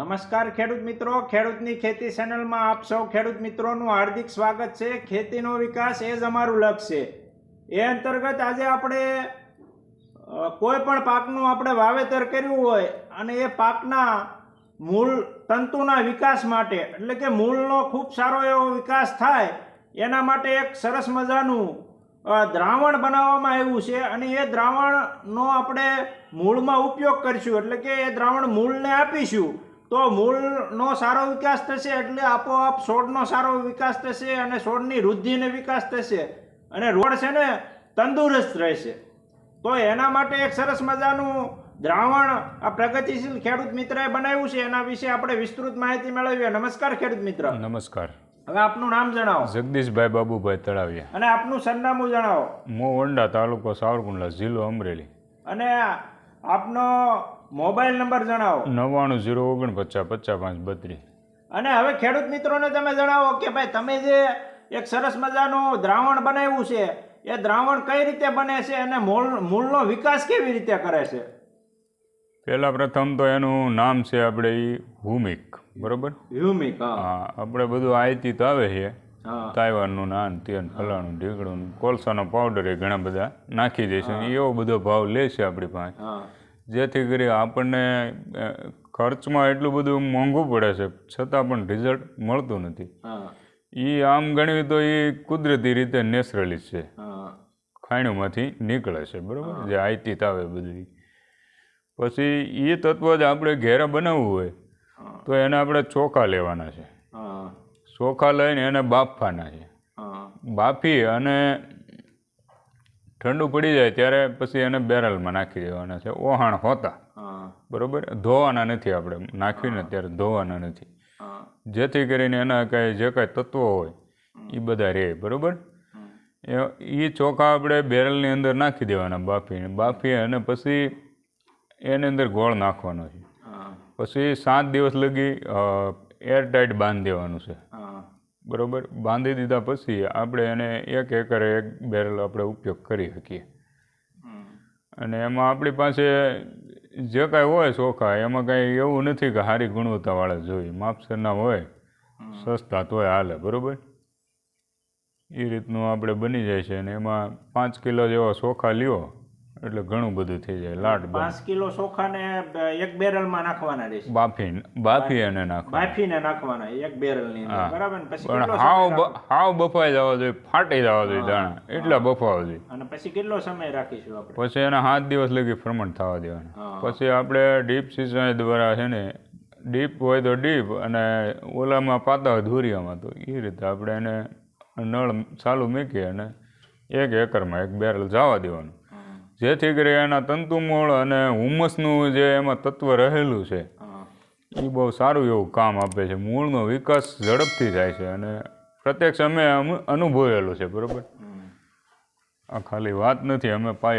નમસ્કાર ખેડૂત મિત્રો, ખેડૂતની ખેતી ચેનલમાં આપ સૌ ખેડૂત મિત્રોનું હાર્દિક સ્વાગત છે। ખેતીનો વિકાસ એ જ અમારું લક્ષ્ય છે। એ અંતર્ગત આજે આપણે કોઈ પણ પાકનું આપણે વાવેતર કર્યું હોય અને એ પાકના મૂળ તંતુના વિકાસ માટે એટલે કે મૂળનો ખૂબ સારો એવો વિકાસ થાય એના માટે એક સરસ મજાનું દ્રાવણ બનાવવામાં આવ્યું છે અને એ દ્રાવણનો આપણે મૂળમાં ઉપયોગ કરીશું એટલે કે એ દ્રાવણ મૂળને આપીશું તો મૂળનો સારો વિકાસ થશે એટલે આપોઆપ છોડનો સારો વિકાસ થશે અને છોડની વૃદ્ધિને વિકાસ થશે અને રોડ છે ને તંદુરસ્ત રહેશે। તો એના માટે એક સરસ મજાનું દ્રાવણ આ પ્રગતિશીલ ખેડૂત મિત્રએ બનાવ્યું છે, એના વિશે આપણે વિસ્તૃત માહિતી મેળવીએ। નમસ્કાર ખેડૂત મિત્ર। નમસ્કાર। હવે આપનું નામ જણાવો। જગદીશભાઈ બાબુભાઈ તળાવિયા। અને આપનું સરનામું જણાવો। મોવંડા, તાલુકો સાવરકુંડલા, જિલ્લો અમરેલી। અને આપનો મોબાઈલ નંબર જણાવો। 9909455532। અને હવે ખેડૂત મિત્રોને તમે જણાવો કે ભાઈ તમે જે એક સરસ મજાનું દ્રાવણ બનાવ્યું છે એ દ્રાવણ કઈ રીતે બને છે અને મૂળનો વિકાસ કેવી રીતે કરે છે? પહેલા પ્રથમ તો એનું નામ છે આપણે હુમિક, બરોબર? હ્યુમિક। હા, આપણે બધું આયતી તો આવે છે, તાઇવાનનું નાન તેન ફલાણું ઢીકણું કોલસાનો પાવડર એ ઘણા બધા નાખી દઈશું, એવો બધો ભાવ લે છે આપણી પાસે, જેથી કરી આપણને ખર્ચમાં એટલું બધું મોંઘું પડે છે છતાં પણ રિઝલ્ટ મળતું નથી। એ આમ ગણવી તો એ કુદરતી રીતે નેચરલી છે, ખાણીમાંથી નીકળે છે, બરાબર? જે આયતી આવે બધું પછી એ તત્વ જ આપણે ઘેરે બનાવવું હોય તો એને આપણે ચોખા લેવાના છે, ચોખા લઈને એને બાફવાના છે, બાફી અને ઠંડુ પડી જાય ત્યારે પછી એને બેરલમાં નાખી દેવાના છે, ઓહાણ હોતા, બરોબર? ધોવાના નથી, આપણે નાખીને ત્યારે ધોવાના નથી, જેથી કરીને એના કાંઈ જે કાંઈ તત્વો હોય એ બધા રહે, બરોબર? એ ચોખા આપણે બેરલની અંદર નાખી દેવાના બાફી અને પછી એની અંદર ગોળ નાખવાનો છે, પછી 7 દિવસ લગી એરટાઈટ બાંધી દેવાનું છે, બરોબર? બાંધી દીધા પછી આપણે એને 1 એકરે 1 બેરલ આપણે ઉપયોગ કરી શકીએ। અને એમાં આપણી પાસે જે કાંઈ હોય ચોખા એમાં કાંઈ એવું નથી કે સારી ગુણવત્તાવાળા જોઈએ, માપસરના હોય, સસ્તા તોય હાલે, બરોબર? એ રીતનું આપણે બની જાય છે અને એમાં 5 કિલો જેવા ચોખા લ્યો એટલે ઘણું બધું થઈ જાય। લાટ 5 કિલો ચોખાને એક બેરલમાં નાખવાના રહેશે, બાફી અને બાફીને નાખવાના એક બેરલની અંદર, બરાબર? પછી હાવ બફાઈ જવા જોઈએ, ફાટી જવા જોઈએ દાણા, એટલા બફાવા જોઈએ। અને પછી કેટલો સમય રાખીશું આપણે? પછી એને 7 દિવસ લગી ફર્મન્ટ થવા દેવાના। પછી આપણે ડીપ સિંચાઈ દ્વારા છે ને, ડીપ હોય તો ડીપ અને ઓલામાં પાતા હોય ધુરિયામાં તો એ રીતે આપણે એને નળ ચાલુ મૂકી અને 1 એકરમાં 1 બેરલ જવા દેવાનું, જેથી કરી એના તંતુમૂળ અને હુમસનું જે એમાં તત્વ રહેલું છે એ બહુ સારું એવું કામ આપે છે। મૂળનો વિકાસ ઝડપથી થાય છે અને પ્રત્યક્ષ અમે અનુભવેલું છે, બરાબર? આ ખાલી વાત નથી, અમે પાય